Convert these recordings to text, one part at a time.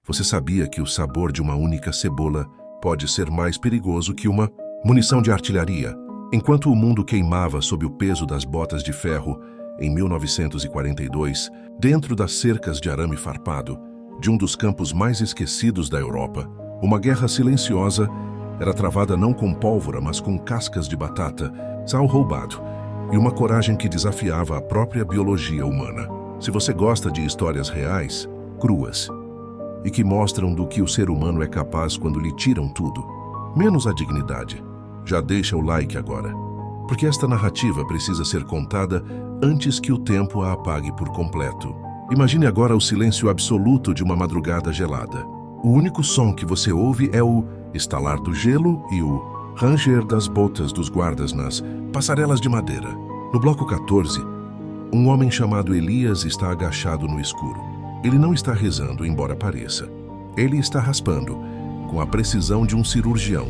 Você sabia que o sabor de uma única cebola pode ser mais perigoso que uma munição de artilharia? Enquanto o mundo queimava sob o peso das botas de ferro, em 1942, dentro das cercas de arame farpado, de um dos campos mais esquecidos da Europa, uma guerra silenciosa era travada não com pólvora, mas com cascas de batata, sal roubado, e uma coragem que desafiava a própria biologia humana. Se você gosta de histórias reais, cruas, e que mostram do que o ser humano é capaz quando lhe tiram tudo, menos a dignidade, já deixa o like agora, porque esta narrativa precisa ser contada antes que o tempo a apague por completo. Imagine agora o silêncio absoluto de uma madrugada gelada. O único som que você ouve é o estalar do gelo e o ranger das botas dos guardas nas passarelas de madeira. No bloco 14, um homem chamado Elias está agachado no escuro. Ele não está rezando, embora pareça. Ele está raspando, com a precisão de um cirurgião,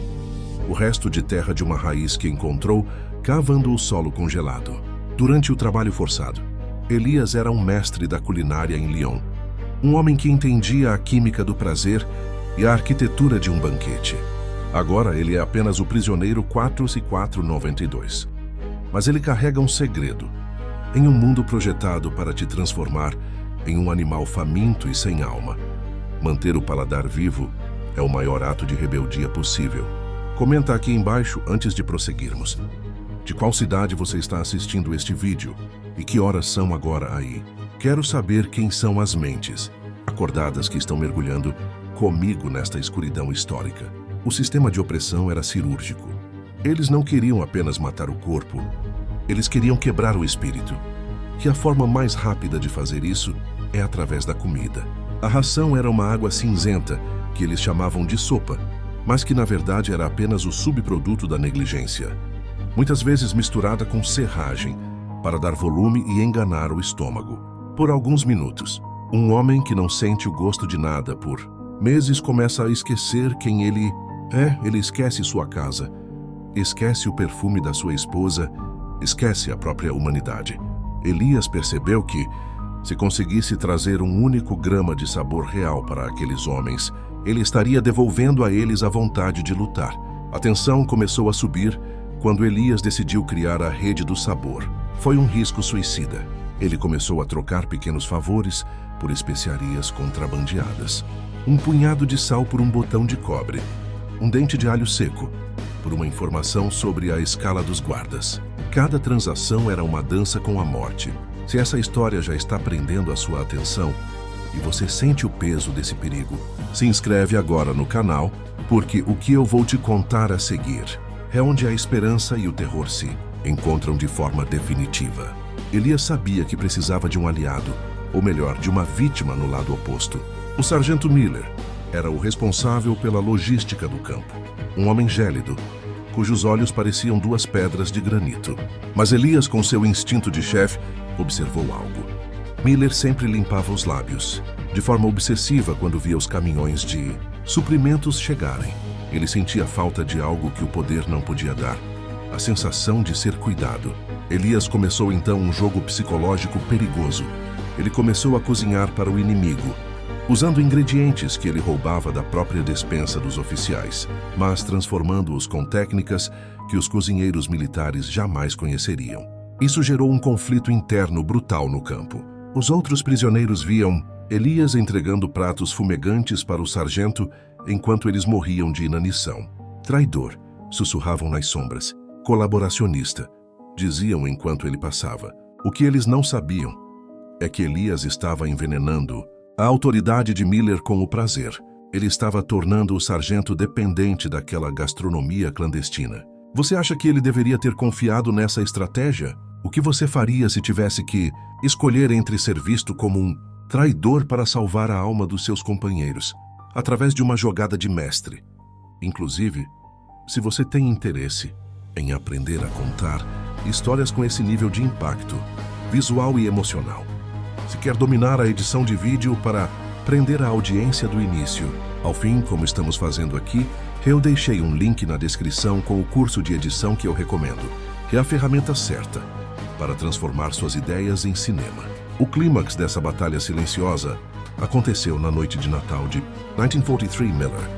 o resto de terra de uma raiz que encontrou cavando o solo congelado. Durante o trabalho forçado, Elias era um mestre da culinária em Lyon, um homem que entendia a química do prazer e a arquitetura de um banquete. Agora ele é apenas o prisioneiro 4C492. Mas ele carrega um segredo. Em um mundo projetado para te transformar em um animal faminto e sem alma, manter o paladar vivo é o maior ato de rebeldia possível. Comenta aqui embaixo antes de prosseguirmos. De qual cidade você está assistindo este vídeo? E que horas são agora aí? Quero saber quem são as mentes acordadas que estão mergulhando comigo nesta escuridão histórica. O sistema de opressão era cirúrgico. Eles não queriam apenas matar o corpo, eles queriam quebrar o espírito. E a forma mais rápida de fazer isso é através da comida. A ração era uma água cinzenta, que eles chamavam de sopa, mas que na verdade era apenas o subproduto da negligência, muitas vezes misturada com serragem, para dar volume e enganar o estômago. Por alguns minutos, um homem que não sente o gosto de nada por meses começa a esquecer quem ele é. Ele esquece sua casa, esquece o perfume da sua esposa, esquece a própria humanidade. Elias percebeu que, se conseguisse trazer um único grama de sabor real para aqueles homens, ele estaria devolvendo a eles a vontade de lutar. A tensão começou a subir quando Elias decidiu criar a rede do sabor. Foi um risco suicida. Ele começou a trocar pequenos favores por especiarias contrabandeadas. Um punhado de sal por um botão de cobre. Um dente de alho seco por uma informação sobre a escala dos guardas. Cada transação era uma dança com a morte. Se essa história já está prendendo a sua atenção e você sente o peso desse perigo, se inscreve agora no canal, porque o que eu vou te contar a seguir é onde a esperança e o terror se encontram de forma definitiva. Elias sabia que precisava de um aliado, ou melhor, de uma vítima no lado oposto. O sargento Miller era o responsável pela logística do campo. Um homem gélido, cujos olhos pareciam duas pedras de granito. Mas Elias, com seu instinto de chefe, observou algo. Miller sempre limpava os lábios, de forma obsessiva quando via os caminhões de suprimentos chegarem. Ele sentia falta de algo que o poder não podia dar, a sensação de ser cuidado. Elias começou então um jogo psicológico perigoso. Ele começou a cozinhar para o inimigo, usando ingredientes que ele roubava da própria despensa dos oficiais, mas transformando-os com técnicas que os cozinheiros militares jamais conheceriam. Isso gerou um conflito interno brutal no campo. Os outros prisioneiros viam Elias entregando pratos fumegantes para o sargento enquanto eles morriam de inanição. Traidor, sussurravam nas sombras. Colaboracionista, diziam enquanto ele passava. O que eles não sabiam é que Elias estava envenenando a autoridade de Miller com o prazer. Ele estava tornando o sargento dependente daquela gastronomia clandestina. Você acha que ele deveria ter confiado nessa estratégia? O que você faria se tivesse que escolher entre ser visto como um traidor para salvar a alma dos seus companheiros, através de uma jogada de mestre? Inclusive, se você tem interesse em aprender a contar histórias com esse nível de impacto visual e emocional, se quer dominar a edição de vídeo para prender a audiência do início ao fim, como estamos fazendo aqui, eu deixei um link na descrição com o curso de edição que eu recomendo. É a ferramenta certa para transformar suas ideias em cinema. O clímax dessa batalha silenciosa Aconteceu na noite de Natal de 1943. Miller,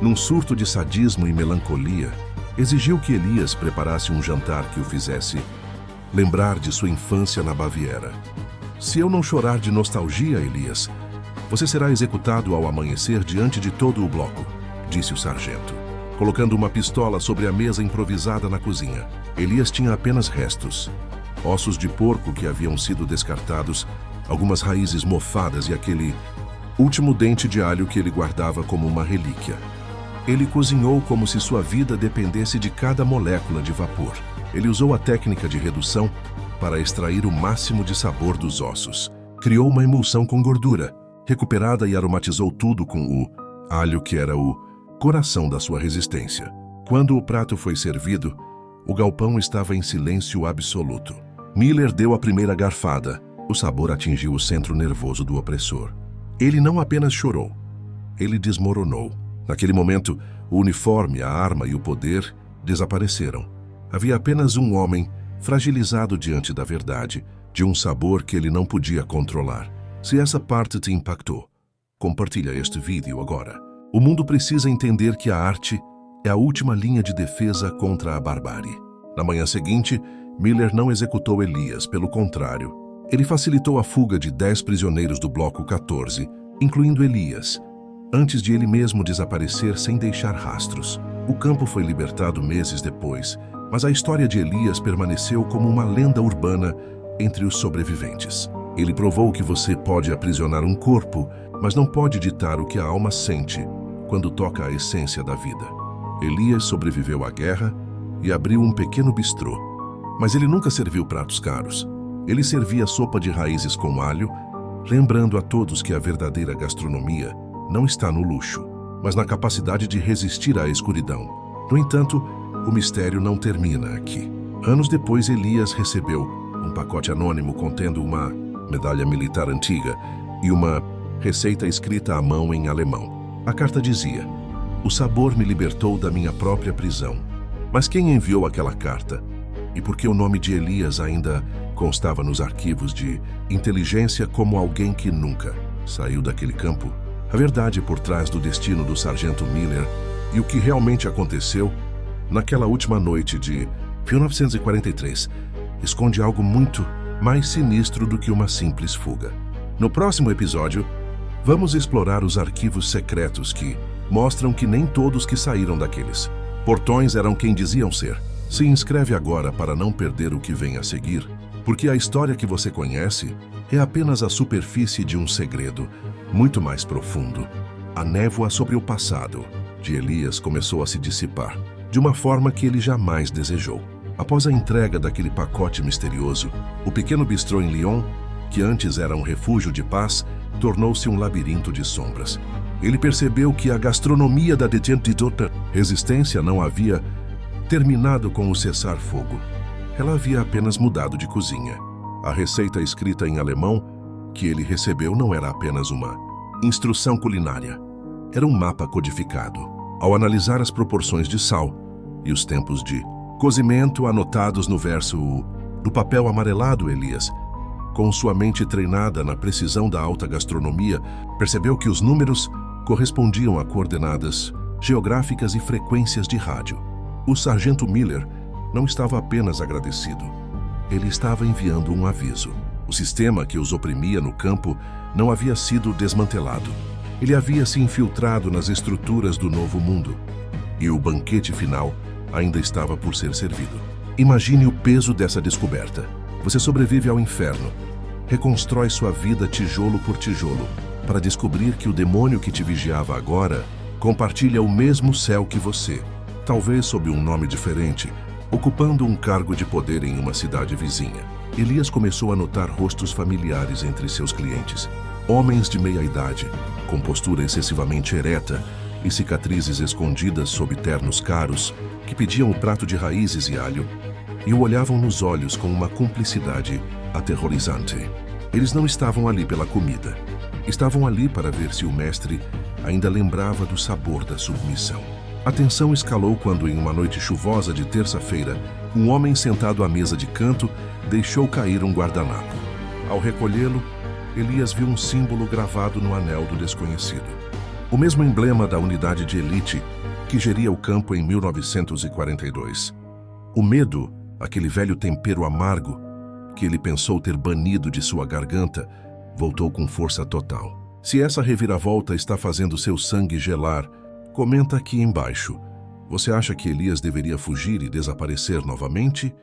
num surto de sadismo e melancolia, exigiu que Elias preparasse um jantar que o fizesse lembrar de sua infância na Baviera. Se eu não chorar de nostalgia, Elias, você será executado ao amanhecer diante de todo o bloco, disse o sargento, colocando uma pistola sobre a mesa improvisada na cozinha. Elias tinha apenas restos: ossos de porco que haviam sido descartados, algumas raízes mofadas e aquele último dente de alho que ele guardava como uma relíquia. Ele cozinhou como se sua vida dependesse de cada molécula de vapor. Ele usou a técnica de redução para extrair o máximo de sabor dos ossos. Criou uma emulsão com gordura, recuperada, e aromatizou tudo com o alho, que era o coração da sua resistência. Quando o prato foi servido, o galpão estava em silêncio absoluto. Miller deu a primeira garfada. O sabor atingiu o centro nervoso do opressor. Ele não apenas chorou, ele desmoronou. Naquele momento, o uniforme, a arma e o poder desapareceram. Havia apenas um homem fragilizado diante da verdade, de um sabor que ele não podia controlar. Se essa parte te impactou, compartilha este vídeo agora. O mundo precisa entender que a arte é a última linha de defesa contra a barbárie. Na manhã seguinte, Miller não executou Elias, pelo contrário. Ele facilitou a fuga de 10 prisioneiros do Bloco 14, incluindo Elias, antes de ele mesmo desaparecer sem deixar rastros. O campo foi libertado meses depois, mas a história de Elias permaneceu como uma lenda urbana entre os sobreviventes. Ele provou que você pode aprisionar um corpo, mas não pode ditar o que a alma sente quando toca a essência da vida. Elias sobreviveu à guerra e abriu um pequeno bistrô, mas ele nunca serviu pratos caros. Ele servia sopa de raízes com alho, lembrando a todos que a verdadeira gastronomia não está no luxo, mas na capacidade de resistir à escuridão. No entanto, o mistério não termina aqui. Anos depois, Elias recebeu um pacote anônimo contendo uma medalha militar antiga e uma receita escrita à mão em alemão. A carta dizia: "O sabor me libertou da minha própria prisão." Mas quem enviou aquela carta? E por que o nome de Elias ainda constava nos arquivos de inteligência como alguém que nunca saiu daquele campo? A verdade por trás do destino do sargento Miller e o que realmente aconteceu naquela última noite de 1943 esconde algo muito mais sinistro do que uma simples fuga. No próximo episódio, vamos explorar os arquivos secretos que mostram que nem todos que saíram daqueles portões eram quem diziam ser. Se inscreve agora para não perder o que vem a seguir, porque a história que você conhece é apenas a superfície de um segredo muito mais profundo. A névoa sobre o passado de Elias começou a se dissipar de uma forma que ele jamais desejou. Após a entrega daquele pacote misterioso, o pequeno bistrô em Lyon, que antes era um refúgio de paz, tornou-se um labirinto de sombras. Ele percebeu que a gastronomia da detentidora resistência não havia terminado com o cessar-fogo. Ela havia apenas mudado de cozinha. A receita escrita em alemão que ele recebeu não era apenas uma instrução culinária. Era um mapa codificado. Ao analisar as proporções de sal e os tempos de cozimento anotados no verso do papel amarelado, Elias, com sua mente treinada na precisão da alta gastronomia, percebeu que os números correspondiam a coordenadas geográficas e frequências de rádio. O sargento Miller não estava apenas agradecido. Ele estava enviando um aviso. O sistema que os oprimia no campo não havia sido desmantelado. Ele havia se infiltrado nas estruturas do novo mundo. E o banquete final ainda estava por ser servido. Imagine o peso dessa descoberta. Você sobrevive ao inferno, reconstrói sua vida tijolo por tijolo, para descobrir que o demônio que te vigiava agora compartilha o mesmo céu que você, talvez sob um nome diferente, ocupando um cargo de poder em uma cidade vizinha. Elias começou a notar rostos familiares entre seus clientes. Homens de meia-idade, com postura excessivamente ereta e cicatrizes escondidas sob ternos caros, que pediam o prato de raízes e alho, e o olhavam nos olhos com uma cumplicidade aterrorizante. Eles não estavam ali pela comida. Estavam ali para ver se o mestre ainda lembrava do sabor da submissão. A tensão escalou quando, em uma noite chuvosa de terça-feira, um homem sentado à mesa de canto deixou cair um guardanapo. Ao recolhê-lo, Elias viu um símbolo gravado no anel do desconhecido. O mesmo emblema da unidade de elite que geria o campo em 1942. O medo, aquele velho tempero amargo que ele pensou ter banido de sua garganta, voltou com força total. Se essa reviravolta está fazendo seu sangue gelar, comenta aqui embaixo. Você acha que Elias deveria fugir e desaparecer novamente?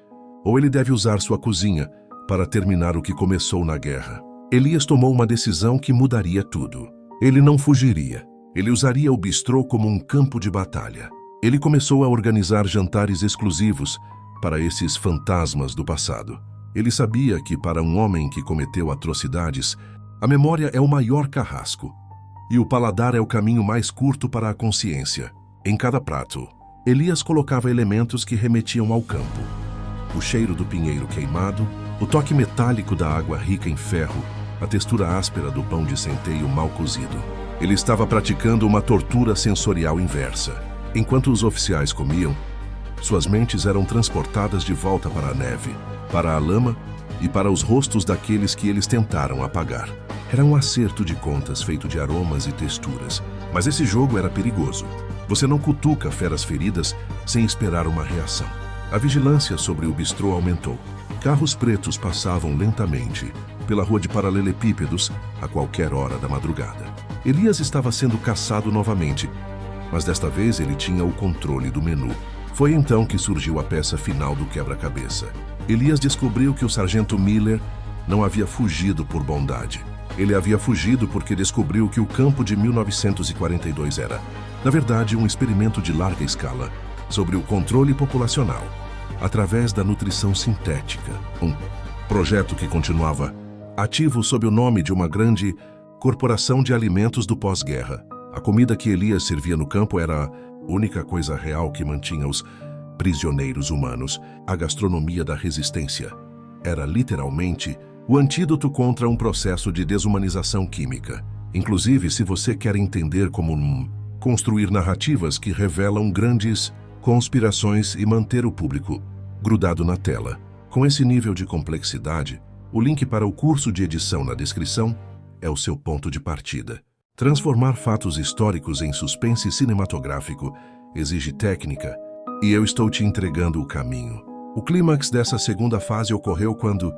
Ou ele deve usar sua cozinha para terminar o que começou na guerra? Elias tomou uma decisão que mudaria tudo. Ele não fugiria. Ele usaria o bistrô como um campo de batalha. Ele começou a organizar jantares exclusivos para esses fantasmas do passado. Ele sabia que para um homem que cometeu atrocidades, a memória é o maior carrasco e o paladar é o caminho mais curto para a consciência. Em cada prato, Elias colocava elementos que remetiam ao campo. O cheiro do pinheiro queimado, o toque metálico da água rica em ferro, a textura áspera do pão de centeio mal cozido. Ele estava praticando uma tortura sensorial inversa. Enquanto os oficiais comiam, suas mentes eram transportadas de volta para a neve, para a lama e para os rostos daqueles que eles tentaram apagar. Era um acerto de contas feito de aromas e texturas. Mas esse jogo era perigoso. Você não cutuca feras feridas sem esperar uma reação. A vigilância sobre o bistrô aumentou. Carros pretos passavam lentamente pela rua de paralelepípedos a qualquer hora da madrugada. Elias estava sendo caçado novamente, mas desta vez ele tinha o controle do menu. Foi então que surgiu a peça final do quebra-cabeça. Elias descobriu que o sargento Miller não havia fugido por bondade. Ele havia fugido porque descobriu que o campo de 1942 era, na verdade, um experimento de larga escala sobre o controle populacional, através da nutrição sintética. Um projeto que continuava ativo sob o nome de uma grande corporação de alimentos do pós-guerra. A comida que Elias servia no campo era a única coisa real que mantinha os prisioneiros humanos. A gastronomia da resistência era literalmente o antídoto contra um processo de desumanização química. Inclusive, se você quer entender como construir narrativas que revelam grandes conspirações e manter o público grudado na tela. Com esse nível de complexidade, o link para o curso de edição na descrição é o seu ponto de partida. Transformar fatos históricos em suspense cinematográfico exige técnica, e eu estou te entregando o caminho. O clímax dessa segunda fase ocorreu quando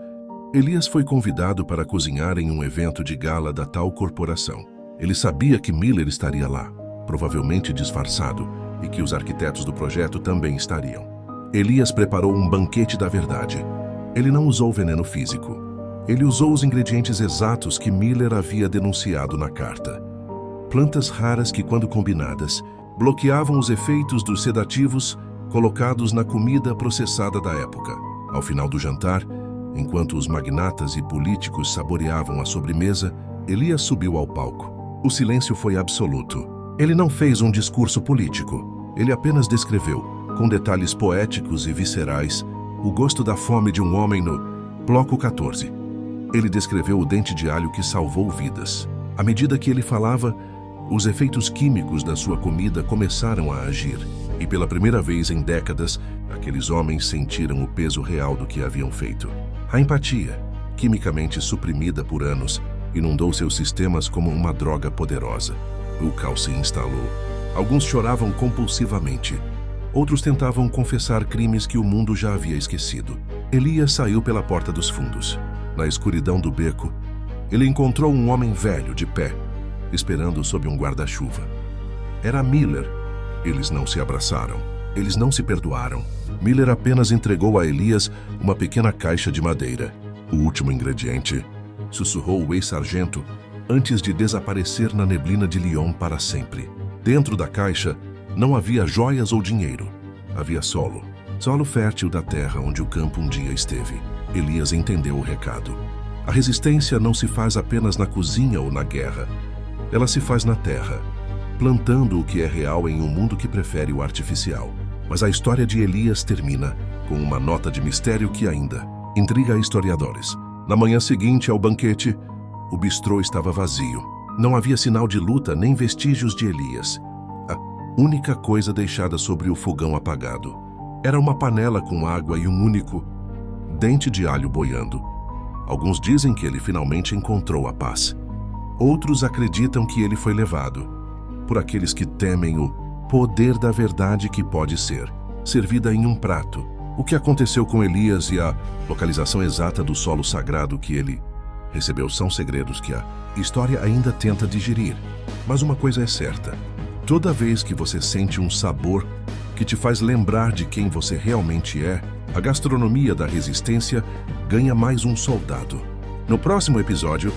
Elias foi convidado para cozinhar em um evento de gala da tal corporação. Ele sabia que Miller estaria lá, provavelmente disfarçado, e que os arquitetos do projeto também estariam. Elias preparou um banquete da verdade. Ele não usou veneno físico. Ele usou os ingredientes exatos que Miller havia denunciado na carta. Plantas raras que, quando combinadas, bloqueavam os efeitos dos sedativos colocados na comida processada da época. Ao final do jantar, enquanto os magnatas e políticos saboreavam a sobremesa, Elias subiu ao palco. O silêncio foi absoluto. Ele não fez um discurso político. Ele apenas descreveu, com detalhes poéticos e viscerais, o gosto da fome de um homem no Bloco 14. Ele descreveu o dente de alho que salvou vidas. À medida que ele falava, os efeitos químicos da sua comida começaram a agir. E pela primeira vez em décadas, aqueles homens sentiram o peso real do que haviam feito. A empatia, quimicamente suprimida por anos, inundou seus sistemas como uma droga poderosa. O caos se instalou. Alguns choravam compulsivamente. Outros tentavam confessar crimes que o mundo já havia esquecido. Elias saiu pela porta dos fundos. Na escuridão do beco, ele encontrou um homem velho de pé, esperando sob um guarda-chuva. Era Miller. Eles não se abraçaram. Eles não se perdoaram. Miller apenas entregou a Elias uma pequena caixa de madeira. O último ingrediente, sussurrou o ex-sargento, antes de desaparecer na neblina de Lyon para sempre. Dentro da caixa, não havia joias ou dinheiro. Havia solo. Solo fértil da terra onde o campo um dia esteve. Elias entendeu o recado. A resistência não se faz apenas na cozinha ou na guerra. Ela se faz na terra, plantando o que é real em um mundo que prefere o artificial. Mas a história de Elias termina com uma nota de mistério que ainda intriga historiadores. Na manhã seguinte ao banquete, o bistrô estava vazio. Não havia sinal de luta nem vestígios de Elias. A única coisa deixada sobre o fogão apagado era uma panela com água e um único dente de alho boiando. Alguns dizem que ele finalmente encontrou a paz. Outros acreditam que ele foi levado por aqueles que temem o poder da verdade que pode ser servida em um prato. O que aconteceu com Elias e a localização exata do solo sagrado que ele recebeu são segredos que a história ainda tenta digerir. Mas uma coisa é certa: toda vez que você sente um sabor que te faz lembrar de quem você realmente é, a gastronomia da resistência ganha mais um soldado. No próximo episódio,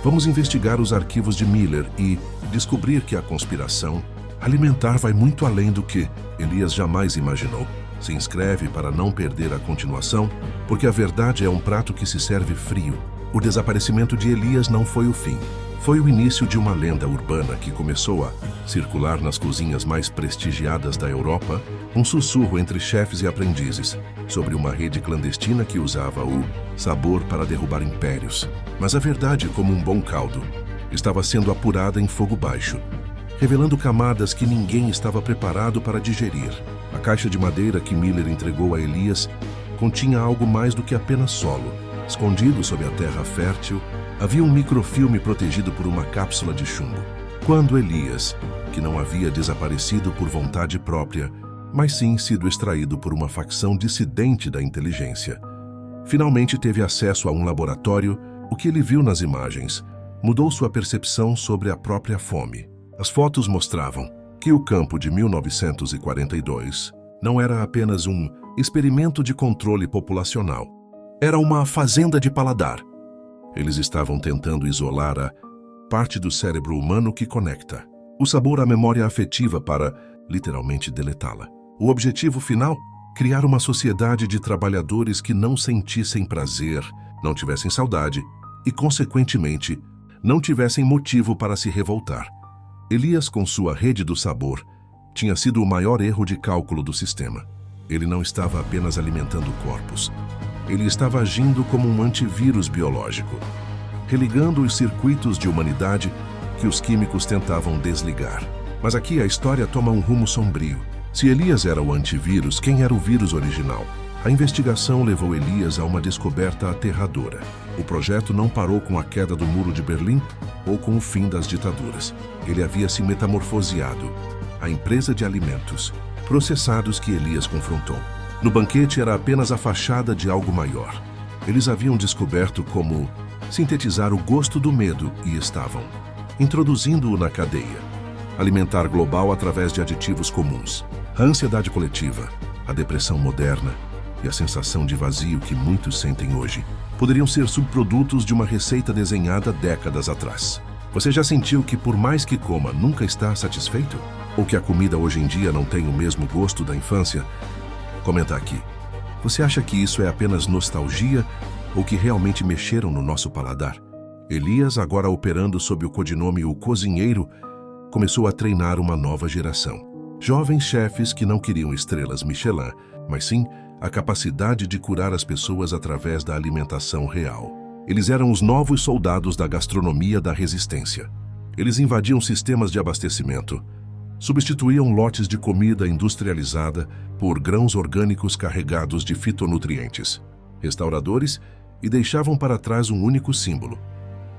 vamos investigar os arquivos de Miller e descobrir que a conspiração alimentar vai muito além do que Elias jamais imaginou. Se inscreve para não perder a continuação, porque a verdade é um prato que se serve frio. O desaparecimento de Elias não foi o fim. Foi o início de uma lenda urbana que começou a circular nas cozinhas mais prestigiadas da Europa, um sussurro entre chefes e aprendizes, sobre uma rede clandestina que usava o sabor para derrubar impérios. Mas a verdade, como um bom caldo, estava sendo apurada em fogo baixo, revelando camadas que ninguém estava preparado para digerir. A caixa de madeira que Miller entregou a Elias continha algo mais do que apenas solo. Escondido sob a terra fértil, havia um microfilme protegido por uma cápsula de chumbo. Quando Elias, que não havia desaparecido por vontade própria, mas sim sido extraído por uma facção dissidente da inteligência, finalmente teve acesso a um laboratório, o que ele viu nas imagens mudou sua percepção sobre a própria fome. As fotos mostravam que o campo de 1942 não era apenas um experimento de controle populacional. Era uma fazenda de paladar. Eles estavam tentando isolar a parte do cérebro humano que conecta o sabor à memória afetiva para, literalmente, deletá-la. O objetivo final? Criar uma sociedade de trabalhadores que não sentissem prazer, não tivessem saudade e, consequentemente, não tivessem motivo para se revoltar. Elias, com sua rede do sabor, tinha sido o maior erro de cálculo do sistema. Ele não estava apenas alimentando corpos. Ele estava agindo como um antivírus biológico, religando os circuitos de humanidade que os químicos tentavam desligar. Mas aqui a história toma um rumo sombrio. Se Elias era o antivírus, quem era o vírus original? A investigação levou Elias a uma descoberta aterradora. O projeto não parou com a queda do Muro de Berlim ou com o fim das ditaduras. Ele havia se metamorfoseado. A empresa de alimentos processados que Elias confrontou. No banquete era apenas a fachada de algo maior. Eles haviam descoberto como sintetizar o gosto do medo e estavam introduzindo-o na cadeia alimentar global através de aditivos comuns. A ansiedade coletiva, a depressão moderna e a sensação de vazio que muitos sentem hoje poderiam ser subprodutos de uma receita desenhada décadas atrás. Você já sentiu que, por mais que coma, nunca está satisfeito? Ou que a comida hoje em dia não tem o mesmo gosto da infância? Comenta aqui. Você acha que isso é apenas nostalgia ou que realmente mexeram no nosso paladar? Elias, agora operando sob o codinome O Cozinheiro, começou a treinar uma nova geração. Jovens chefes que não queriam estrelas Michelin, mas sim a capacidade de curar as pessoas através da alimentação real. Eles eram os novos soldados da gastronomia da resistência. Eles invadiam sistemas de abastecimento, substituíam lotes de comida industrializada por grãos orgânicos carregados de fitonutrientes, restauradores, e deixavam para trás um único símbolo: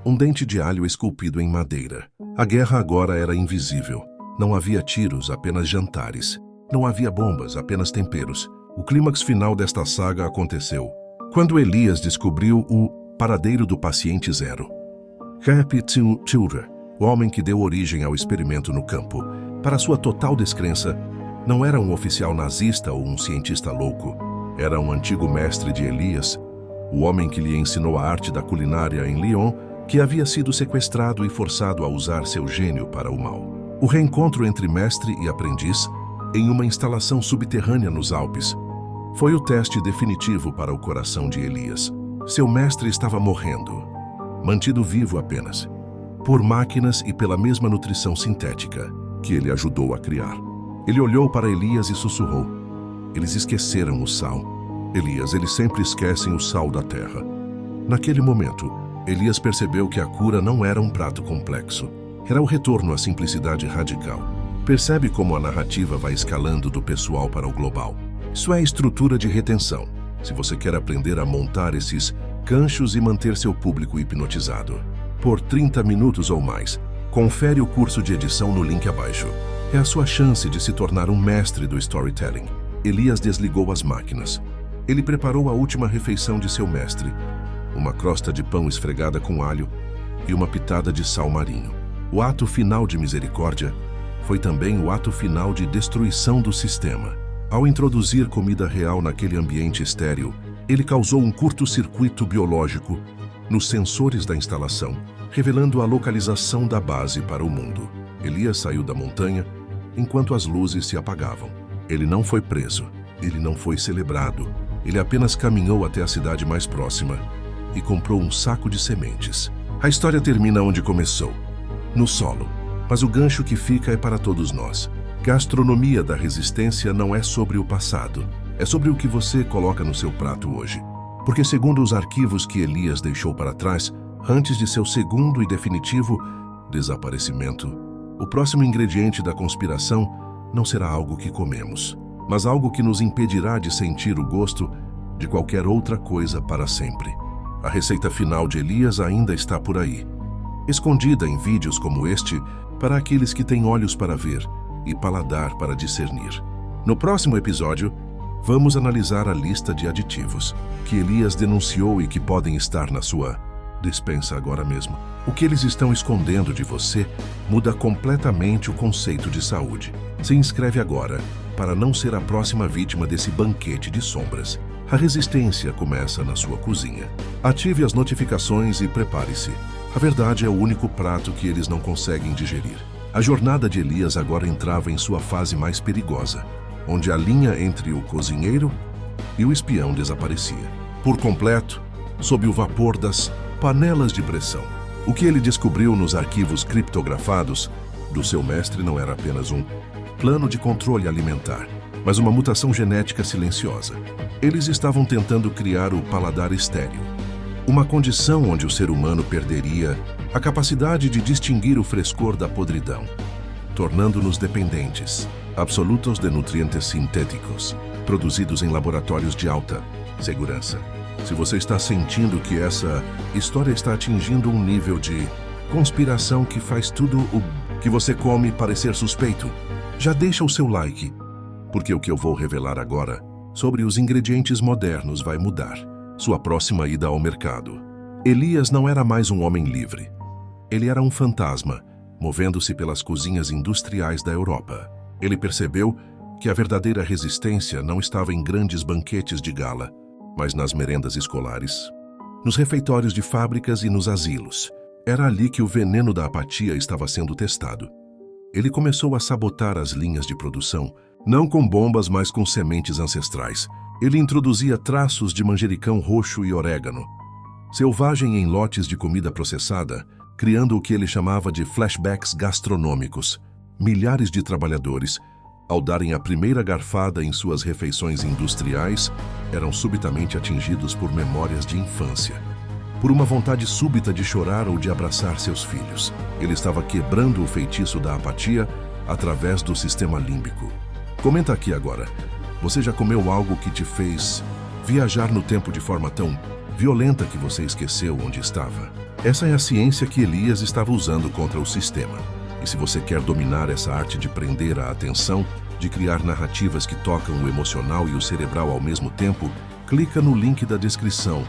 um dente de alho esculpido em madeira. A guerra agora era invisível. Não havia tiros, apenas jantares. Não havia bombas, apenas temperos. O clímax final desta saga aconteceu quando Elias descobriu o paradeiro do paciente zero. Captain Tudor, o homem que deu origem ao experimento no campo, para sua total descrença, não era um oficial nazista ou um cientista louco. Era um antigo mestre de Elias, o homem que lhe ensinou a arte da culinária em Lyon, que havia sido sequestrado e forçado a usar seu gênio para o mal. O reencontro entre mestre e aprendiz, em uma instalação subterrânea nos Alpes, foi o teste definitivo para o coração de Elias. Seu mestre estava morrendo, mantido vivo apenas por máquinas e pela mesma nutrição sintética que ele ajudou a criar. Ele olhou para Elias e sussurrou: eles esqueceram o sal. Elias, eles sempre esquecem o sal da terra. Naquele momento, Elias percebeu que a cura não era um prato complexo. Era o retorno à simplicidade radical. Percebe como a narrativa vai escalando do pessoal para o global. Isso é a estrutura de retenção. Se você quer aprender a montar esses ganchos e manter seu público hipnotizado. Por 30 minutos ou mais, confere o curso de edição no link abaixo. É a sua chance de se tornar um mestre do storytelling. Elias desligou as máquinas. Ele preparou a última refeição de seu mestre, uma crosta de pão esfregada com alho e uma pitada de sal marinho. O ato final de misericórdia foi também o ato final de destruição do sistema. Ao introduzir comida real naquele ambiente estéril, ele causou um curto-circuito biológico nos sensores da instalação, revelando a localização da base para o mundo. Elias saiu da montanha enquanto as luzes se apagavam. Ele não foi preso, ele não foi celebrado, ele apenas caminhou até a cidade mais próxima e comprou um saco de sementes. A história termina onde começou, no solo, mas o gancho que fica é para todos nós. Gastronomia da resistência não é sobre o passado, é sobre o que você coloca no seu prato hoje. Porque segundo os arquivos que Elias deixou para trás, antes de seu segundo e definitivo desaparecimento, o próximo ingrediente da conspiração não será algo que comemos, mas algo que nos impedirá de sentir o gosto de qualquer outra coisa para sempre. A receita final de Elias ainda está por aí, escondida em vídeos como este para aqueles que têm olhos para ver e paladar para discernir. No próximo episódio, vamos analisar a lista de aditivos que Elias denunciou e que podem estar na sua despensa agora mesmo. O que eles estão escondendo de você muda completamente o conceito de saúde. Se inscreve agora para não ser a próxima vítima desse banquete de sombras. A resistência começa na sua cozinha. Ative as notificações e prepare-se. A verdade é o único prato que eles não conseguem digerir. A jornada de Elias agora entrava em sua fase mais perigosa, onde a linha entre o cozinheiro e o espião desaparecia por completo, sob o vapor das panelas de pressão. O que ele descobriu nos arquivos criptografados do seu mestre não era apenas um plano de controle alimentar, mas uma mutação genética silenciosa. Eles estavam tentando criar o paladar estéril, uma condição onde o ser humano perderia a capacidade de distinguir o frescor da podridão, tornando-nos dependentes absolutos de nutrientes sintéticos, produzidos em laboratórios de alta segurança. Se você está sentindo que essa história está atingindo um nível de conspiração que faz tudo o que você come parecer suspeito, já deixa o seu like, porque o que eu vou revelar agora sobre os ingredientes modernos vai mudar sua próxima ida ao mercado. Elias não era mais um homem livre. Ele era um fantasma, movendo-se pelas cozinhas industriais da Europa. Ele percebeu que a verdadeira resistência não estava em grandes banquetes de gala, mas nas merendas escolares, nos refeitórios de fábricas e nos asilos. Era ali que o veneno da apatia estava sendo testado. Ele começou a sabotar as linhas de produção, não com bombas, mas com sementes ancestrais. Ele introduzia traços de manjericão roxo e orégano, selvagem em lotes de comida processada, criando o que ele chamava de flashbacks gastronômicos. Milhares de trabalhadores, ao darem a primeira garfada em suas refeições industriais, eram subitamente atingidos por memórias de infância, por uma vontade súbita de chorar ou de abraçar seus filhos. Ele estava quebrando o feitiço da apatia através do sistema límbico. Comenta aqui agora, você já comeu algo que te fez viajar no tempo de forma tão violenta que você esqueceu onde estava? Essa é a ciência que Elias estava usando contra o sistema. E se você quer dominar essa arte de prender a atenção, de criar narrativas que tocam o emocional e o cerebral ao mesmo tempo, clica no link da descrição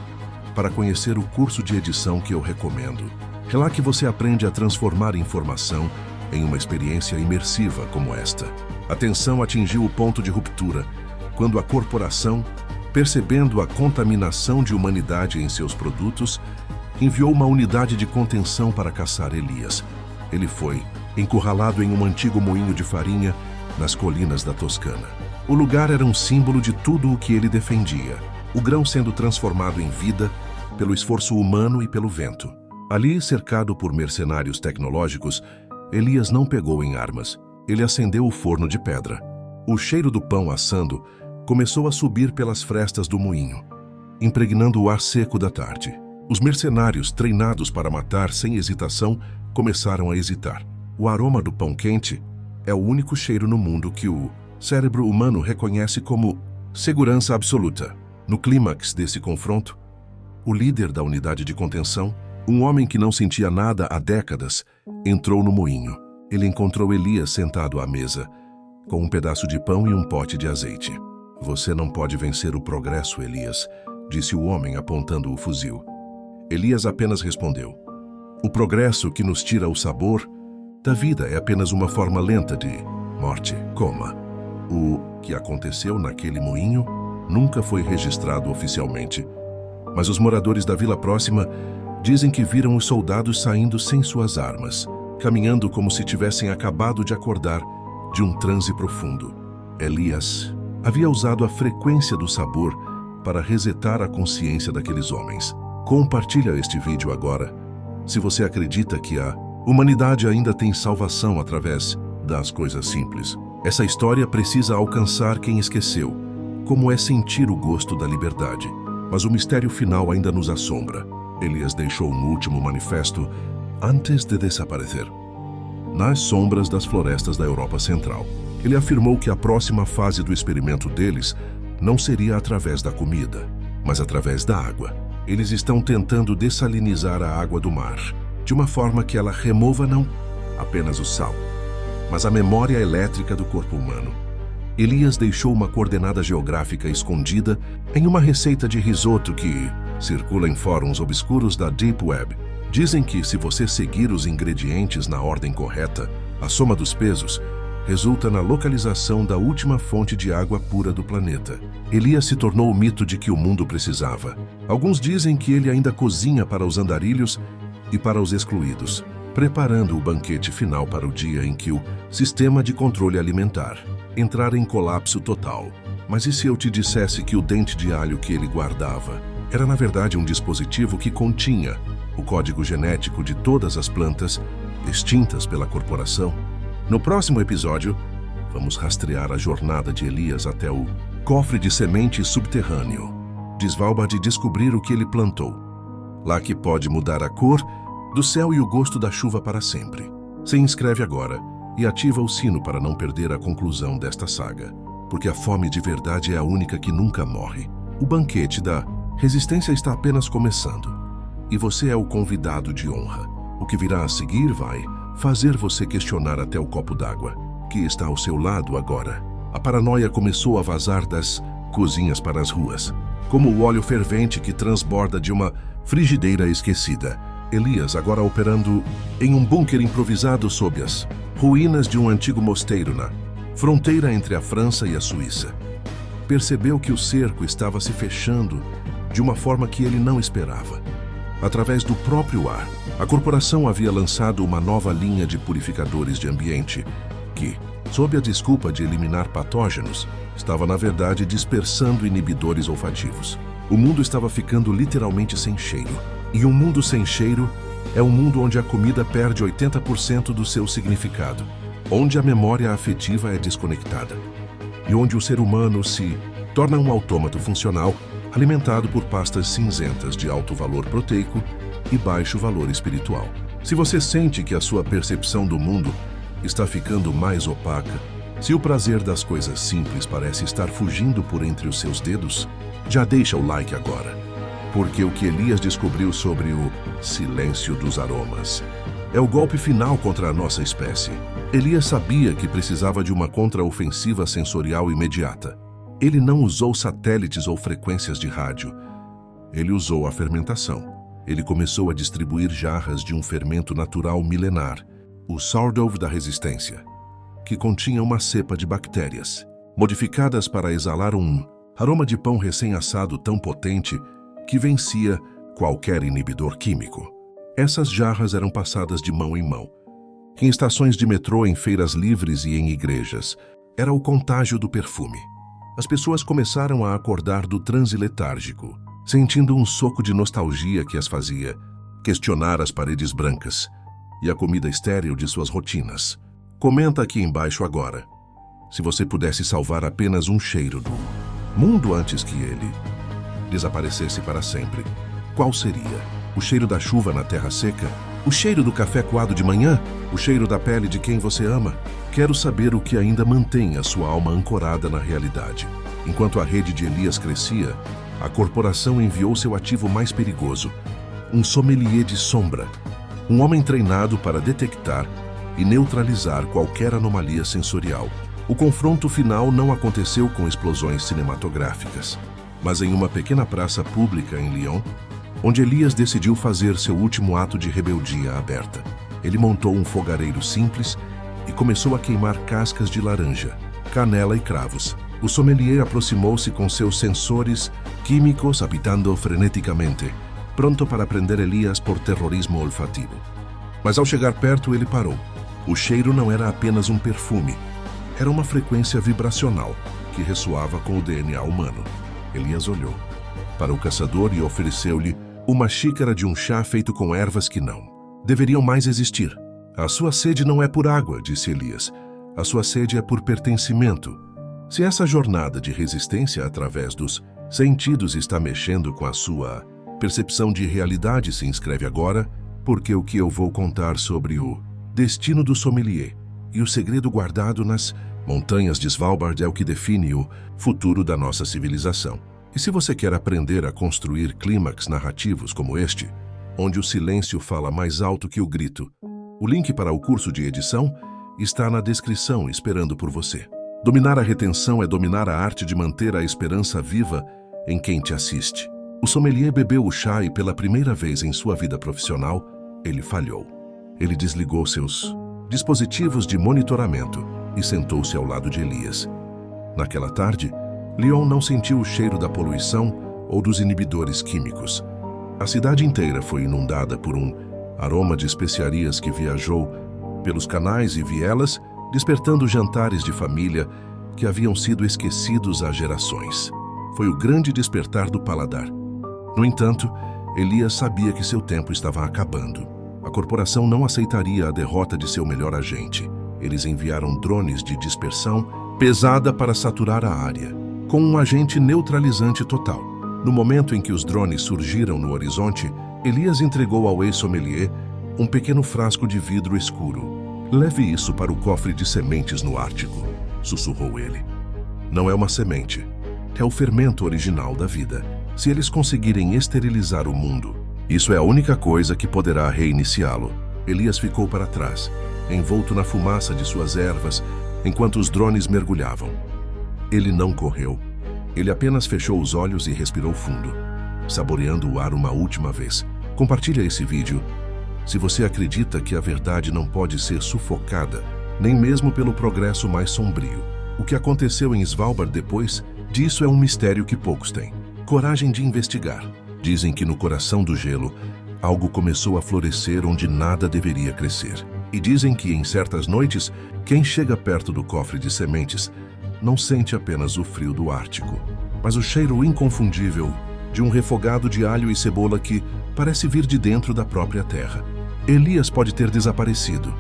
para conhecer o curso de edição que eu recomendo. É lá que você aprende a transformar informação em uma experiência imersiva como esta. A tensão atingiu o ponto de ruptura quando a corporação, percebendo a contaminação de humanidade em seus produtos, enviou uma unidade de contenção para caçar Elias. Ele foi encurralado em um antigo moinho de farinha nas colinas da Toscana. O lugar era um símbolo de tudo o que ele defendia, o grão sendo transformado em vida pelo esforço humano e pelo vento. Ali, cercado por mercenários tecnológicos, Elias não pegou em armas. Ele acendeu o forno de pedra. O cheiro do pão assando começou a subir pelas frestas do moinho, impregnando o ar seco da tarde. Os mercenários, treinados para matar sem hesitação, começaram a hesitar. O aroma do pão quente é o único cheiro no mundo que o cérebro humano reconhece como segurança absoluta. No clímax desse confronto, o líder da unidade de contenção, um homem que não sentia nada há décadas, entrou no moinho. Ele encontrou Elias sentado à mesa, com um pedaço de pão e um pote de azeite. Você não pode vencer o progresso, Elias, disse o homem apontando o fuzil. Elias apenas respondeu: o progresso que nos tira o sabor da vida é apenas uma forma lenta de morte. Coma. O que aconteceu naquele moinho nunca foi registrado oficialmente, mas os moradores da vila próxima dizem que viram os soldados saindo sem suas armas, caminhando como se tivessem acabado de acordar de um transe profundo. Elias havia usado a frequência do sabor para resetar a consciência daqueles homens. Compartilha este vídeo agora, se você acredita que a humanidade ainda tem salvação através das coisas simples. Essa história precisa alcançar quem esqueceu como é sentir o gosto da liberdade. Mas o mistério final ainda nos assombra. Elias deixou um último manifesto antes de desaparecer. Nas sombras das florestas da Europa Central, ele afirmou que a próxima fase do experimento deles não seria através da comida, mas através da água. Eles estão tentando dessalinizar a água do mar, de uma forma que ela remova não apenas o sal, mas a memória elétrica do corpo humano. Elias deixou uma coordenada geográfica escondida em uma receita de risoto que circula em fóruns obscuros da Deep Web. Dizem que, se você seguir os ingredientes na ordem correta, a soma dos pesos resulta na localização da última fonte de água pura do planeta. Elias se tornou o mito de que o mundo precisava. Alguns dizem que ele ainda cozinha para os andarilhos e para os excluídos, preparando o banquete final para o dia em que o sistema de controle alimentar entrar em colapso total. Mas e se eu te dissesse que o dente de alho que ele guardava era na verdade um dispositivo que continha o código genético de todas as plantas extintas pela corporação? No próximo episódio, vamos rastrear a jornada de Elias até o cofre de sementes subterrâneo de Svalbard e descobrir o que ele plantou. Lá que pode mudar a cor do céu e o gosto da chuva para sempre. Se inscreve agora e ativa o sino para não perder a conclusão desta saga, porque a fome de verdade é a única que nunca morre. O banquete da resistência está apenas começando, e você é o convidado de honra. O que virá a seguir vai fazer você questionar até o copo d'água que está ao seu lado agora. A paranoia começou a vazar das cozinhas para as ruas, como o óleo fervente que transborda de uma frigideira esquecida. Elias, agora operando em um bunker improvisado sob as ruínas de um antigo mosteiro na fronteira entre a França e a Suíça, percebeu que o cerco estava se fechando de uma forma que ele não esperava. Através do próprio ar, a corporação havia lançado uma nova linha de purificadores de ambiente que, sob a desculpa de eliminar patógenos, estava na verdade dispersando inibidores olfativos. O mundo estava ficando literalmente sem cheiro. E um mundo sem cheiro é um mundo onde a comida perde 80% do seu significado, onde a memória afetiva é desconectada e onde o ser humano se torna um autômato funcional alimentado por pastas cinzentas de alto valor proteico e baixo valor espiritual. Se você sente que a sua percepção do mundo está ficando mais opaca, se o prazer das coisas simples parece estar fugindo por entre os seus dedos, já deixa o like agora. Porque o que Elias descobriu sobre o silêncio dos aromas é o golpe final contra a nossa espécie. Elias sabia que precisava de uma contraofensiva sensorial imediata. Ele não usou satélites ou frequências de rádio. Ele usou a fermentação. Ele começou a distribuir jarras de um fermento natural milenar, o sourdough da resistência, que continha uma cepa de bactérias, modificadas para exalar um aroma de pão recém-assado tão potente que vencia qualquer inibidor químico. Essas jarras eram passadas de mão em mão, em estações de metrô, em feiras livres e em igrejas. Era o contágio do perfume. As pessoas começaram a acordar do transe letárgico, sentindo um soco de nostalgia que as fazia questionar as paredes brancas e a comida estéril de suas rotinas. Comenta aqui embaixo agora, se você pudesse salvar apenas um cheiro do mundo antes que ele desaparecesse para sempre, qual seria? O cheiro da chuva na terra seca? O cheiro do café coado de manhã? O cheiro da pele de quem você ama? Quero saber o que ainda mantém a sua alma ancorada na realidade. Enquanto a rede de Elias crescia, A corporação enviou seu ativo mais perigoso, um sommelier de sombra, um homem treinado para detectar e neutralizar qualquer anomalia sensorial. O confronto final não aconteceu com explosões cinematográficas, mas em uma pequena praça pública em Lyon, onde Elias decidiu fazer seu último ato de rebeldia aberta. Ele montou um fogareiro simples e começou a queimar cascas de laranja, canela e cravos. O sommelier aproximou-se com seus sensores químicos apitando freneticamente, pronto para prender Elias por terrorismo olfativo. Mas ao chegar perto, ele parou. O cheiro não era apenas um perfume, era uma frequência vibracional que ressoava com o DNA humano. Elias olhou para o caçador e ofereceu-lhe uma xícara de um chá feito com ervas que não deveriam mais existir. A sua sede não é por água, disse Elias. A sua sede é por pertencimento. Se essa jornada de resistência através dos sentidos está mexendo com a sua percepção de realidade, se inscreve agora, porque o que eu vou contar sobre o destino do sommelier e o segredo guardado nas montanhas de Svalbard é o que define o futuro da nossa civilização. E se você quer aprender a construir clímax narrativos como este, onde o silêncio fala mais alto que o grito, o link para o curso de edição está na descrição esperando por você. Dominar a retenção é dominar a arte de manter a esperança viva em quem te assiste. O sommelier bebeu o chá e pela primeira vez em sua vida profissional, ele falhou. Ele desligou seus dispositivos de monitoramento e sentou-se ao lado de Elias. Naquela tarde, Lyon não sentiu o cheiro da poluição ou dos inibidores químicos. A cidade inteira foi inundada por um aroma de especiarias que viajou pelos canais e vielas, despertando jantares de família que haviam sido esquecidos há gerações. Foi o grande despertar do paladar. No entanto, Elias sabia que seu tempo estava acabando. A corporação não aceitaria a derrota de seu melhor agente. Eles enviaram drones de dispersão pesada para saturar a área, com um agente neutralizante total. No momento em que os drones surgiram no horizonte, Elias entregou ao ex-sommelier um pequeno frasco de vidro escuro. Leve isso para o cofre de sementes no Ártico, sussurrou ele. Não é uma semente, é o fermento original da vida. Se eles conseguirem esterilizar o mundo, isso é a única coisa que poderá reiniciá-lo. Elias ficou para trás, envolto na fumaça de suas ervas, enquanto os drones mergulhavam. Ele não correu. Ele apenas fechou os olhos e respirou fundo, saboreando o ar uma última vez. Compartilha esse vídeo se você acredita que a verdade não pode ser sufocada, nem mesmo pelo progresso mais sombrio. O que aconteceu em Svalbard depois disso é um mistério que poucos têm coragem de investigar. Dizem que no coração do gelo, algo começou a florescer onde nada deveria crescer. E dizem que em certas noites, quem chega perto do cofre de sementes não sente apenas o frio do Ártico, mas o cheiro inconfundível de um refogado de alho e cebola que parece vir de dentro da própria terra. Elias pode ter desaparecido,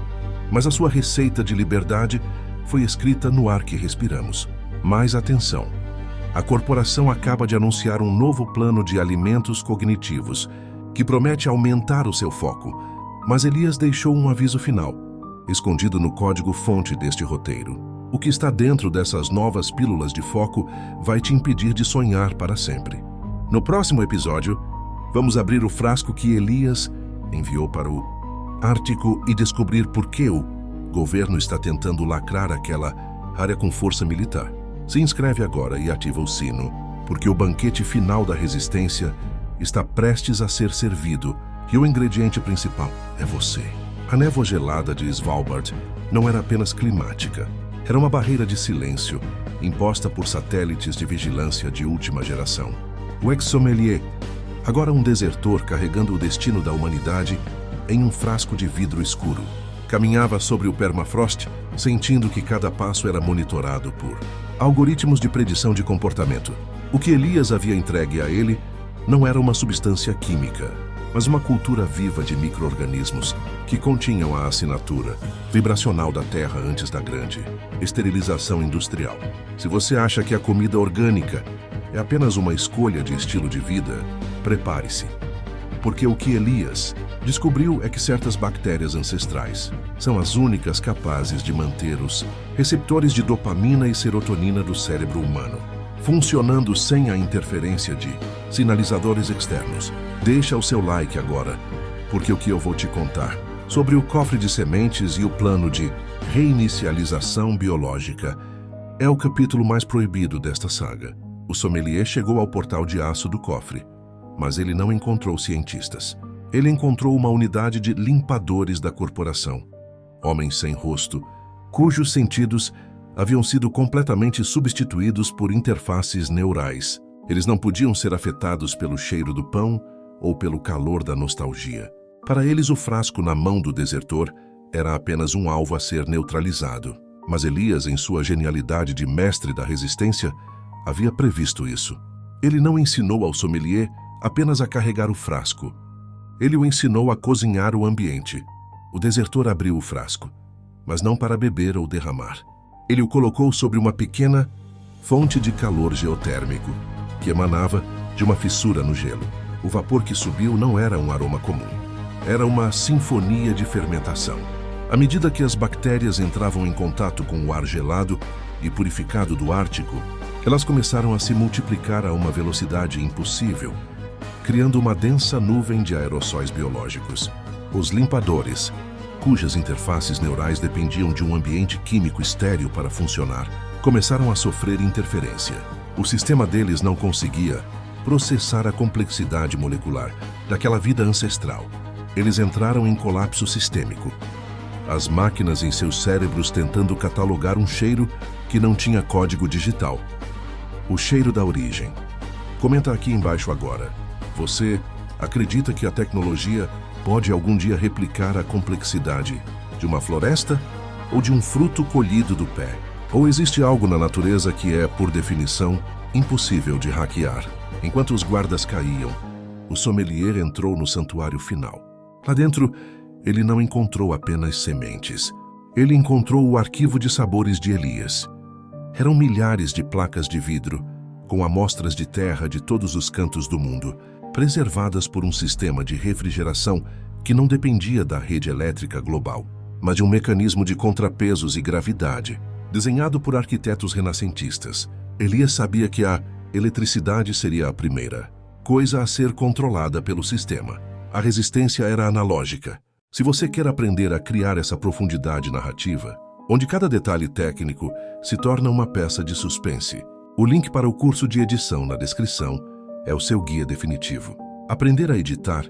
mas a sua receita de liberdade foi escrita no ar que respiramos. Mais atenção! A corporação acaba de anunciar um novo plano de alimentos cognitivos que promete aumentar o seu foco, mas Elias deixou um aviso final, escondido no código-fonte deste roteiro. O que está dentro dessas novas pílulas de foco vai te impedir de sonhar para sempre. No próximo episódio, vamos abrir o frasco que Elias enviou para o Ártico e descobrir por que o governo está tentando lacrar aquela área com força militar. Se inscreve agora e ativa o sino, porque o banquete final da resistência está prestes a ser servido e o ingrediente principal é você. A névoa gelada de Svalbard não era apenas climática, era uma barreira de silêncio imposta por satélites de vigilância de última geração. O ex-sommelier, agora um desertor carregando o destino da humanidade em um frasco de vidro escuro, caminhava sobre o permafrost, sentindo que cada passo era monitorado por algoritmos de predição de comportamento. O que Elias havia entregue a ele não era uma substância química, mas uma cultura viva de micro-organismos que continham a assinatura vibracional da Terra antes da grande esterilização industrial. Se você acha que a comida orgânica é apenas uma escolha de estilo de vida, prepare-se. Porque o que Elias descobriu é que certas bactérias ancestrais são as únicas capazes de manter os receptores de dopamina e serotonina do cérebro humano funcionando sem a interferência de sinalizadores externos. Deixa o seu like agora, porque o que eu vou te contar sobre o cofre de sementes e o plano de reinicialização biológica é o capítulo mais proibido desta saga. O sommelier chegou ao portal de aço do cofre, mas ele não encontrou cientistas. Ele encontrou uma unidade de limpadores da corporação, homens sem rosto, cujos sentidos haviam sido completamente substituídos por interfaces neurais. Eles não podiam ser afetados pelo cheiro do pão ou pelo calor da nostalgia. Para eles, o frasco na mão do desertor era apenas um alvo a ser neutralizado. Mas Elias, em sua genialidade de mestre da resistência, havia previsto isso. Ele não ensinou ao sommelier apenas a carregar o frasco. Ele o ensinou a cozinhar o ambiente. O desertor abriu o frasco, mas não para beber ou derramar. Ele o colocou sobre uma pequena fonte de calor geotérmico, que emanava de uma fissura no gelo. O vapor que subiu não era um aroma comum. Era uma sinfonia de fermentação. À medida que as bactérias entravam em contato com o ar gelado e purificado do Ártico, elas começaram a se multiplicar a uma velocidade impossível, criando uma densa nuvem de aerossóis biológicos. Os limpadores, cujas interfaces neurais dependiam de um ambiente químico estéril para funcionar, começaram a sofrer interferência. O sistema deles não conseguia processar a complexidade molecular daquela vida ancestral. Eles entraram em colapso sistêmico. As máquinas em seus cérebros tentando catalogar um cheiro que não tinha código digital. O cheiro da origem. Comenta aqui embaixo agora. Você acredita que a tecnologia pode algum dia replicar a complexidade de uma floresta ou de um fruto colhido do pé? Ou existe algo na natureza que é, por definição, impossível de hackear? Enquanto os guardas caíam, o sommelier entrou no santuário final. Lá dentro, ele não encontrou apenas sementes. Ele encontrou o arquivo de sabores de Elias. Eram milhares de placas de vidro, com amostras de terra de todos os cantos do mundo, preservadas por um sistema de refrigeração que não dependia da rede elétrica global, mas de um mecanismo de contrapesos e gravidade, desenhado por arquitetos renascentistas. Elias sabia que a eletricidade seria a primeira coisa a ser controlada pelo sistema. A resistência era analógica. Se você quer aprender a criar essa profundidade narrativa, onde cada detalhe técnico se torna uma peça de suspense, o link para o curso de edição na descrição é o seu guia definitivo. Aprender a editar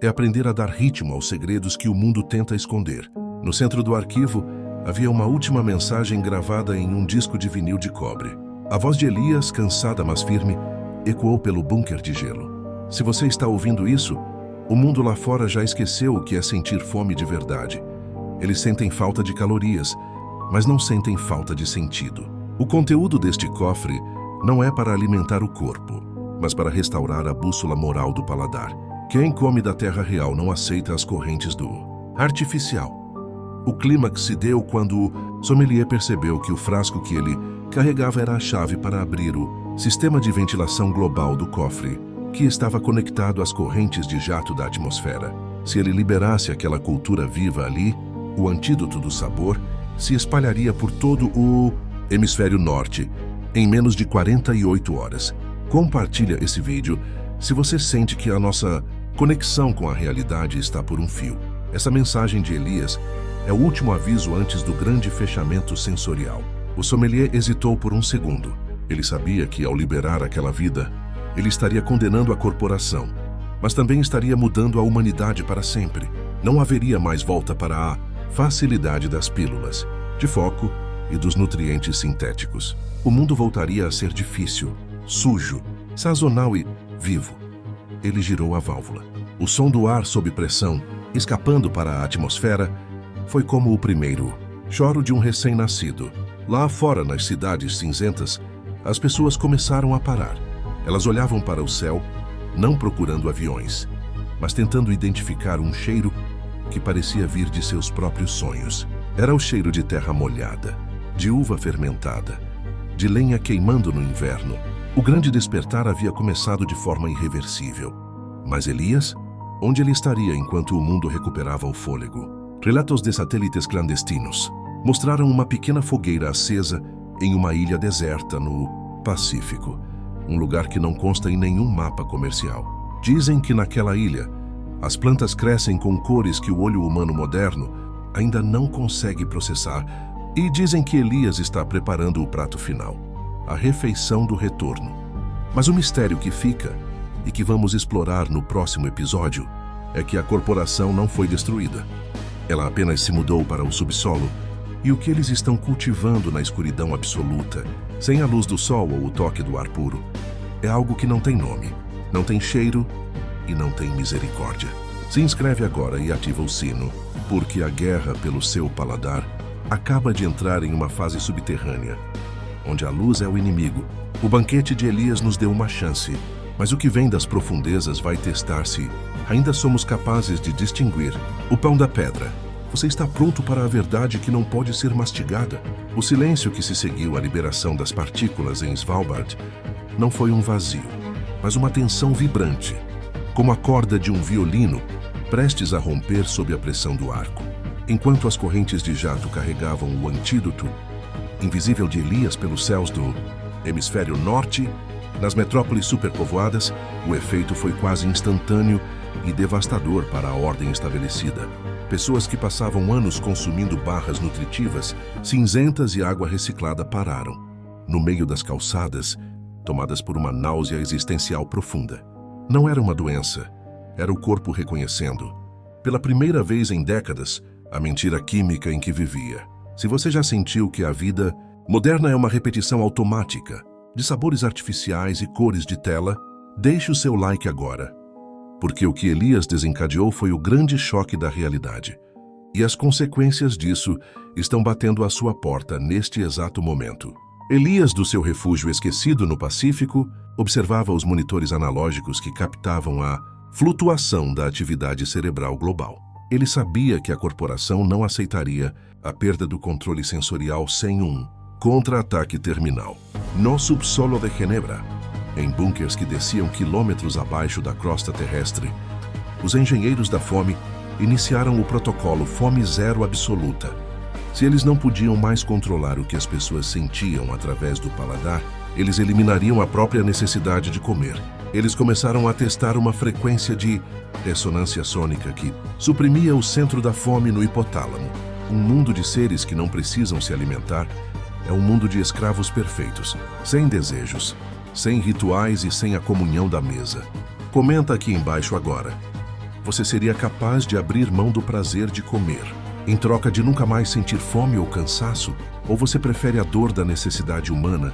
é aprender a dar ritmo aos segredos que o mundo tenta esconder. No centro do arquivo, havia uma última mensagem gravada em um disco de vinil de cobre. A voz de Elias, cansada mas firme, ecoou pelo bunker de gelo. Se você está ouvindo isso, o mundo lá fora já esqueceu o que é sentir fome de verdade. Eles sentem falta de calorias, mas não sentem falta de sentido. O conteúdo deste cofre não é para alimentar o corpo, mas para restaurar a bússola moral do paladar. Quem come da terra real não aceita as correntes do artificial. O clímax se deu quando o sommelier percebeu que o frasco que ele carregava era a chave para abrir o sistema de ventilação global do cofre, que estava conectado às correntes de jato da atmosfera. Se ele liberasse aquela cultura viva ali, o antídoto do sabor se espalharia por todo o hemisfério norte em menos de 48 horas. Compartilha esse vídeo se você sente que a nossa conexão com a realidade está por um fio. Essa mensagem de Elias é o último aviso antes do grande fechamento sensorial. O sommelier hesitou por um segundo. Ele sabia que, ao liberar aquela vida, ele estaria condenando a corporação, mas também estaria mudando a humanidade para sempre. Não haveria mais volta para a facilidade das pílulas, de foco e dos nutrientes sintéticos. O mundo voltaria a ser difícil, sujo, sazonal e vivo. Ele girou a válvula. O som do ar sob pressão, escapando para a atmosfera, foi como o primeiro choro de um recém-nascido. Lá fora, nas cidades cinzentas, as pessoas começaram a parar. Elas olhavam para o céu, não procurando aviões, mas tentando identificar um cheiro que parecia vir de seus próprios sonhos. Era o cheiro de terra molhada, de uva fermentada, de lenha queimando no inverno. O grande despertar havia começado de forma irreversível. Mas Elias? Onde ele estaria enquanto o mundo recuperava o fôlego? Relatos de satélites clandestinos mostraram uma pequena fogueira acesa em uma ilha deserta no Pacífico, um lugar que não consta em nenhum mapa comercial. Dizem que naquela ilha, as plantas crescem com cores que o olho humano moderno ainda não consegue processar, e dizem que Elias está preparando o prato final, a refeição do retorno. Mas o mistério que fica, e que vamos explorar no próximo episódio, é que a corporação não foi destruída. Ela apenas se mudou para o subsolo, e o que eles estão cultivando na escuridão absoluta, sem a luz do sol ou o toque do ar puro, é algo que não tem nome, não tem cheiro e não tem misericórdia. Se inscreve agora e ativa o sino, porque a guerra pelo seu paladar acaba de entrar em uma fase subterrânea, onde a luz é o inimigo. O banquete de Elias nos deu uma chance, mas o que vem das profundezas vai testar se ainda somos capazes de distinguir o pão da pedra. Você está pronto para a verdade que não pode ser mastigada? O silêncio que se seguiu à liberação das partículas em Svalbard não foi um vazio, mas uma tensão vibrante, como a corda de um violino prestes a romper sob a pressão do arco. Enquanto as correntes de jato carregavam o antídoto invisível de Elias pelos céus do hemisfério norte, nas metrópoles superpovoadas, o efeito foi quase instantâneo e devastador para a ordem estabelecida. Pessoas que passavam anos consumindo barras nutritivas, cinzentas e água reciclada pararam, no meio das calçadas, tomadas por uma náusea existencial profunda. Não era uma doença, era o corpo reconhecendo, pela primeira vez em décadas, a mentira química em que vivia. Se você já sentiu que a vida moderna é uma repetição automática, de sabores artificiais e cores de tela, deixe o seu like agora, porque o que Elias desencadeou foi o grande choque da realidade. E as consequências disso estão batendo à sua porta neste exato momento. Elias, do seu refúgio esquecido no Pacífico, observava os monitores analógicos que captavam a flutuação da atividade cerebral global. Ele sabia que a corporação não aceitaria a perda do controle sensorial sem um contra-ataque terminal. No subsolo de Genebra, em bunkers que desciam quilômetros abaixo da crosta terrestre, os engenheiros da fome iniciaram o protocolo Fome Zero Absoluta. Se eles não podiam mais controlar o que as pessoas sentiam através do paladar, eles eliminariam a própria necessidade de comer. Eles começaram a testar uma frequência de ressonância sônica que suprimia o centro da fome no hipotálamo. Um mundo de seres que não precisam se alimentar é um mundo de escravos perfeitos, sem desejos, sem rituais e sem a comunhão da mesa. Comenta aqui embaixo agora. Você seria capaz de abrir mão do prazer de comer, em troca de nunca mais sentir fome ou cansaço? Ou você prefere a dor da necessidade humana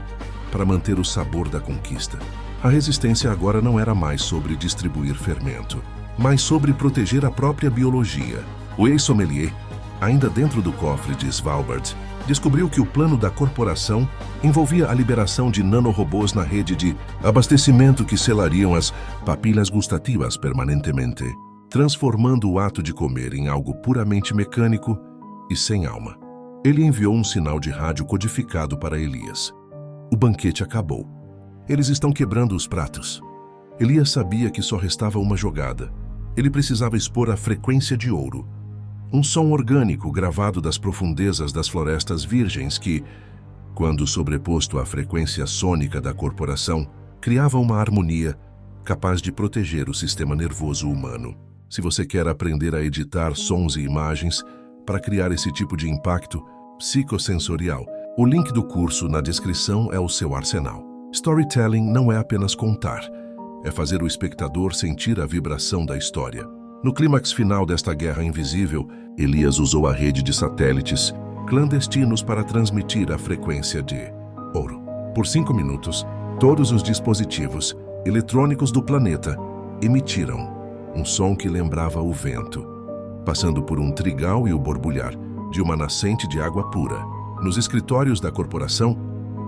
para manter o sabor da conquista? A resistência agora não era mais sobre distribuir fermento, mas sobre proteger a própria biologia. O ex-sommelier, ainda dentro do cofre de Svalbard, descobriu que o plano da corporação envolvia a liberação de nanorobôs na rede de abastecimento que selariam as papilas gustativas permanentemente, transformando o ato de comer em algo puramente mecânico e sem alma. Ele enviou um sinal de rádio codificado para Elias. O banquete acabou. Eles estão quebrando os pratos. Elias sabia que só restava uma jogada. Ele precisava expor a frequência de ouro. Um som orgânico gravado das profundezas das florestas virgens que, quando sobreposto à frequência sônica da corporação, criava uma harmonia capaz de proteger o sistema nervoso humano. Se você quer aprender a editar sons e imagens para criar esse tipo de impacto psicossensorial, o link do curso na descrição é o seu arsenal. Storytelling não é apenas contar, é fazer o espectador sentir a vibração da história. No clímax final desta guerra invisível, Elias usou a rede de satélites clandestinos para transmitir a frequência de ouro. Por 5 minutos, todos os dispositivos eletrônicos do planeta emitiram um som que lembrava o vento, passando por um trigal e o borbulhar de uma nascente de água pura. Nos escritórios da corporação,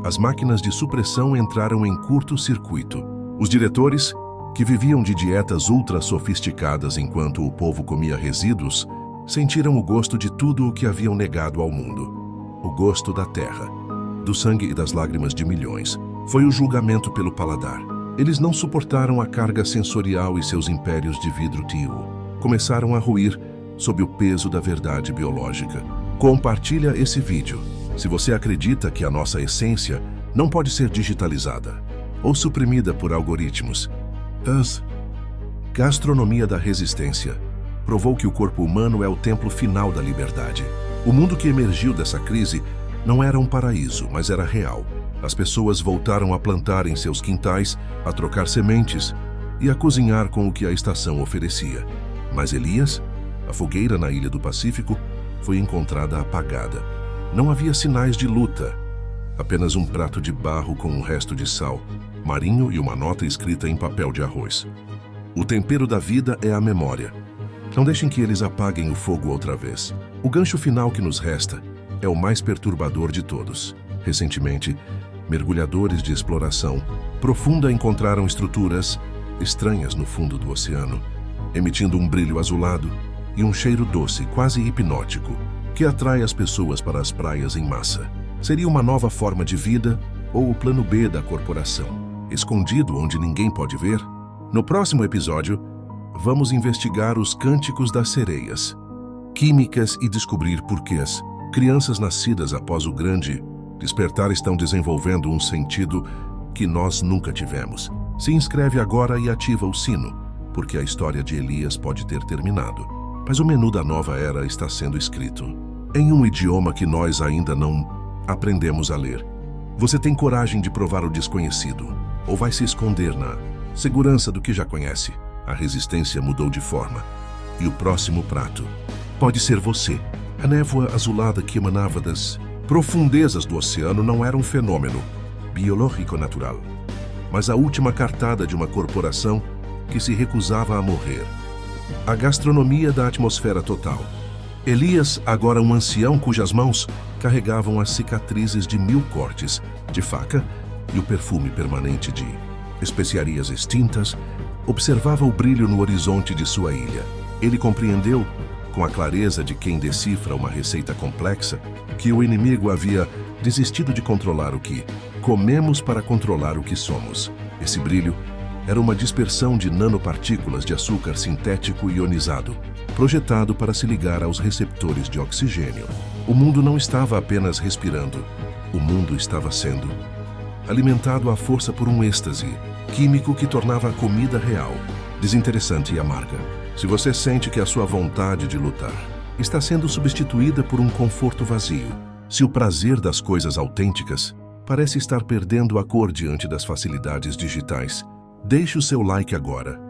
as máquinas de supressão entraram em curto-circuito. Os diretores, que viviam de dietas ultra sofisticadas enquanto o povo comia resíduos, sentiram o gosto de tudo o que haviam negado ao mundo. O gosto da terra, do sangue e das lágrimas de milhões. Foi o julgamento pelo paladar. Eles não suportaram a carga sensorial e seus impérios de vidro tio. Começaram a ruir sob o peso da verdade biológica. Compartilha esse vídeo se você acredita que a nossa essência Não pode ser digitalizada ou suprimida por algoritmos. A gastronomia da resistência provou que o corpo humano é o templo final da liberdade. O mundo que emergiu dessa crise não era um paraíso, mas era real. As pessoas voltaram a plantar em seus quintais, a trocar sementes e a cozinhar com o que a estação oferecia. Mas Elias, a fogueira na ilha do Pacífico, foi encontrada apagada. Não havia sinais de luta, apenas um prato de barro com um resto de sal marinho e uma nota escrita em papel de arroz. O tempero da vida é a memória. Não deixem que eles apaguem o fogo outra vez. O gancho final que nos resta é o mais perturbador de todos. Recentemente, mergulhadores de exploração profunda encontraram estruturas estranhas no fundo do oceano, emitindo um brilho azulado e um cheiro doce, quase hipnótico, que atrai as pessoas para as praias em massa. Seria uma nova forma de vida ou o plano B da corporação, escondido onde ninguém pode ver? No próximo episódio, vamos investigar os cânticos das sereias, químicas e descobrir porquês crianças nascidas após o grande despertar estão desenvolvendo um sentido que nós nunca tivemos. Se inscreve agora e ativa o sino, porque a história de Elias pode ter terminado, mas o menu da nova era está sendo escrito em um idioma que nós ainda não aprendemos a ler. Você tem coragem de provar o desconhecido ou vai se esconder na segurança do que já conhece? A resistência mudou de forma e o próximo prato pode ser você. A névoa azulada que emanava das profundezas do oceano não era um fenômeno biológico natural, mas a última cartada de uma corporação que se recusava a morrer. A gastronomia da atmosfera total. Elias, agora um ancião cujas mãos carregavam as cicatrizes de 1000 cortes de faca e o perfume permanente de especiarias extintas, observava o brilho no horizonte de sua ilha. Ele compreendeu, com a clareza de quem decifra uma receita complexa, que o inimigo havia desistido de controlar o que comemos para controlar o que somos. Esse brilho era uma dispersão de nanopartículas de açúcar sintético ionizado, projetado para se ligar aos receptores de oxigênio. O mundo não estava apenas respirando, o mundo estava sendo alimentado à força por um êxtase químico que tornava a comida real, desinteressante e amarga. Se você sente que a sua vontade de lutar está sendo substituída por um conforto vazio, se o prazer das coisas autênticas parece estar perdendo a cor diante das facilidades digitais, deixe o seu like agora,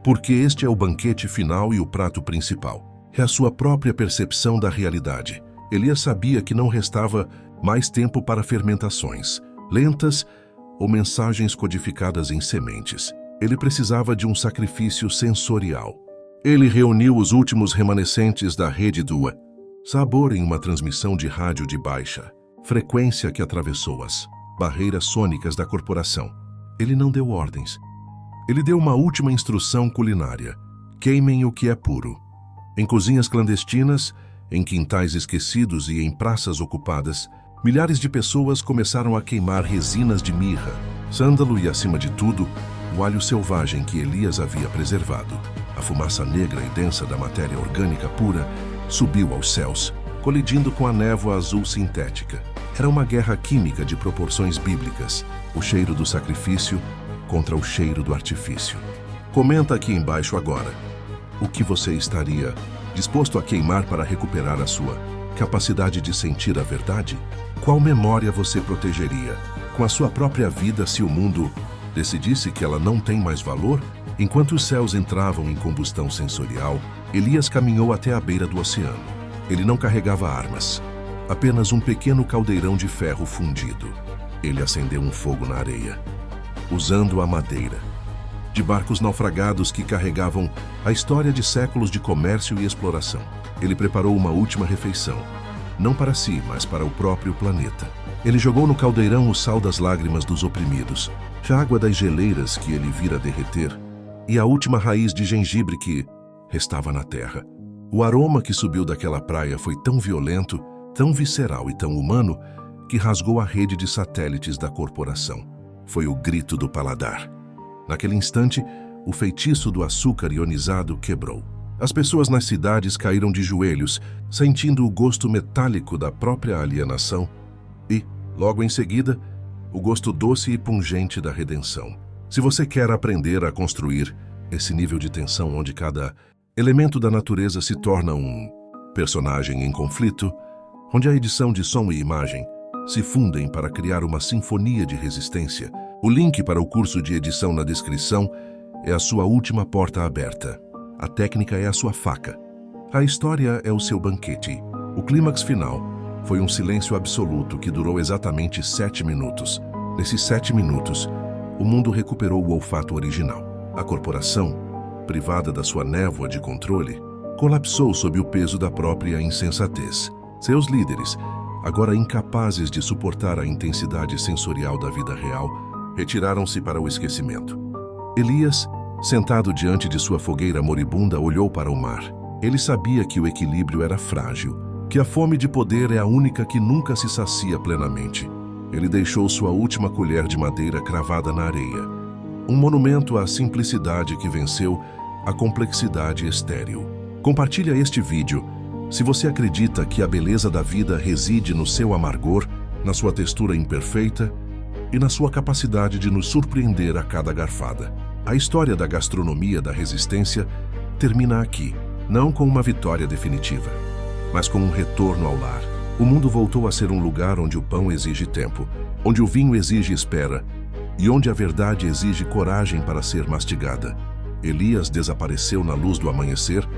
porque este é o banquete final e o prato principal. É a sua própria percepção da realidade. Elias sabia que não restava mais tempo para fermentações lentas ou mensagens codificadas em sementes. Ele precisava de um sacrifício sensorial. Ele reuniu os últimos remanescentes da rede do sabor em uma transmissão de rádio de baixa frequência que atravessou as barreiras sônicas da corporação. Ele não deu ordens. Ele deu uma última instrução culinária: queimem o que é puro. Em cozinhas clandestinas, em quintais esquecidos e em praças ocupadas, milhares de pessoas começaram a queimar resinas de mirra, sândalo e, acima de tudo, o alho selvagem que Elias havia preservado. A fumaça negra e densa da matéria orgânica pura subiu aos céus, colidindo com a névoa azul sintética. Era uma guerra química de proporções bíblicas, o cheiro do sacrifício contra o cheiro do artifício. Comenta aqui embaixo agora o que você estaria disposto a queimar para recuperar a sua capacidade de sentir a verdade? Qual memória você protegeria com a sua própria vida se o mundo decidisse que ela não tem mais valor? Enquanto os céus entravam em combustão sensorial, Elias caminhou até a beira do oceano. Ele não carregava armas, apenas um pequeno caldeirão de ferro fundido. Ele acendeu um fogo na areia, usando a madeira de barcos naufragados que carregavam a história de séculos de comércio e exploração. Ele preparou uma última refeição, não para si, mas para o próprio planeta. Ele jogou no caldeirão o sal das lágrimas dos oprimidos, a água das geleiras que ele vira derreter e a última raiz de gengibre que restava na terra. O aroma que subiu daquela praia foi tão violento, tão visceral e tão humano que rasgou a rede de satélites da corporação. Foi o grito do paladar. Naquele instante, o feitiço do açúcar ionizado quebrou. As pessoas nas cidades caíram de joelhos, sentindo o gosto metálico da própria alienação e, logo em seguida, o gosto doce e pungente da redenção. Se você quer aprender a construir esse nível de tensão onde cada elemento da natureza se torna um personagem em conflito, onde a edição de som e imagem se fundem para criar uma sinfonia de resistência, o link para o curso de edição na descrição é a sua última porta aberta. A técnica é a sua faca. A história é o seu banquete. O clímax final foi um silêncio absoluto que durou exatamente 7 minutos. Nesses 7 minutos, o mundo recuperou o olfato original. A corporação, privada da sua névoa de controle, colapsou sob o peso da própria insensatez. Seus líderes, agora incapazes de suportar a intensidade sensorial da vida real, retiraram-se para o esquecimento. Elias, sentado diante de sua fogueira moribunda, olhou para o mar. Ele sabia que o equilíbrio era frágil, que a fome de poder é a única que nunca se sacia plenamente. Ele deixou sua última colher de madeira cravada na areia. Um monumento à simplicidade que venceu a complexidade estéril. Compartilha este vídeo se você acredita que a beleza da vida reside no seu amargor, na sua textura imperfeita e na sua capacidade de nos surpreender a cada garfada. A história da gastronomia da resistência termina aqui, não com uma vitória definitiva, mas com um retorno ao lar. O mundo voltou a ser um lugar onde o pão exige tempo, onde o vinho exige espera e onde a verdade exige coragem para ser mastigada. Elias desapareceu na luz do amanhecer,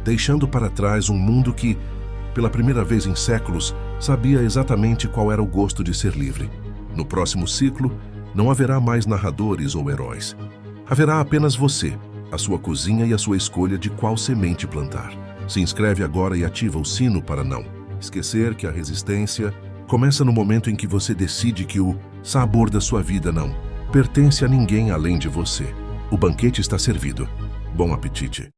deixando para trás um mundo que, pela primeira vez em séculos, sabia exatamente qual era o gosto de ser livre. No próximo ciclo, não haverá mais narradores ou heróis. Haverá apenas você, a sua cozinha e a sua escolha de qual semente plantar. Se inscreve agora e ativa o sino para não esquecer que a resistência começa no momento em que você decide que o sabor da sua vida não pertence a ninguém além de você. O banquete está servido. Bom apetite!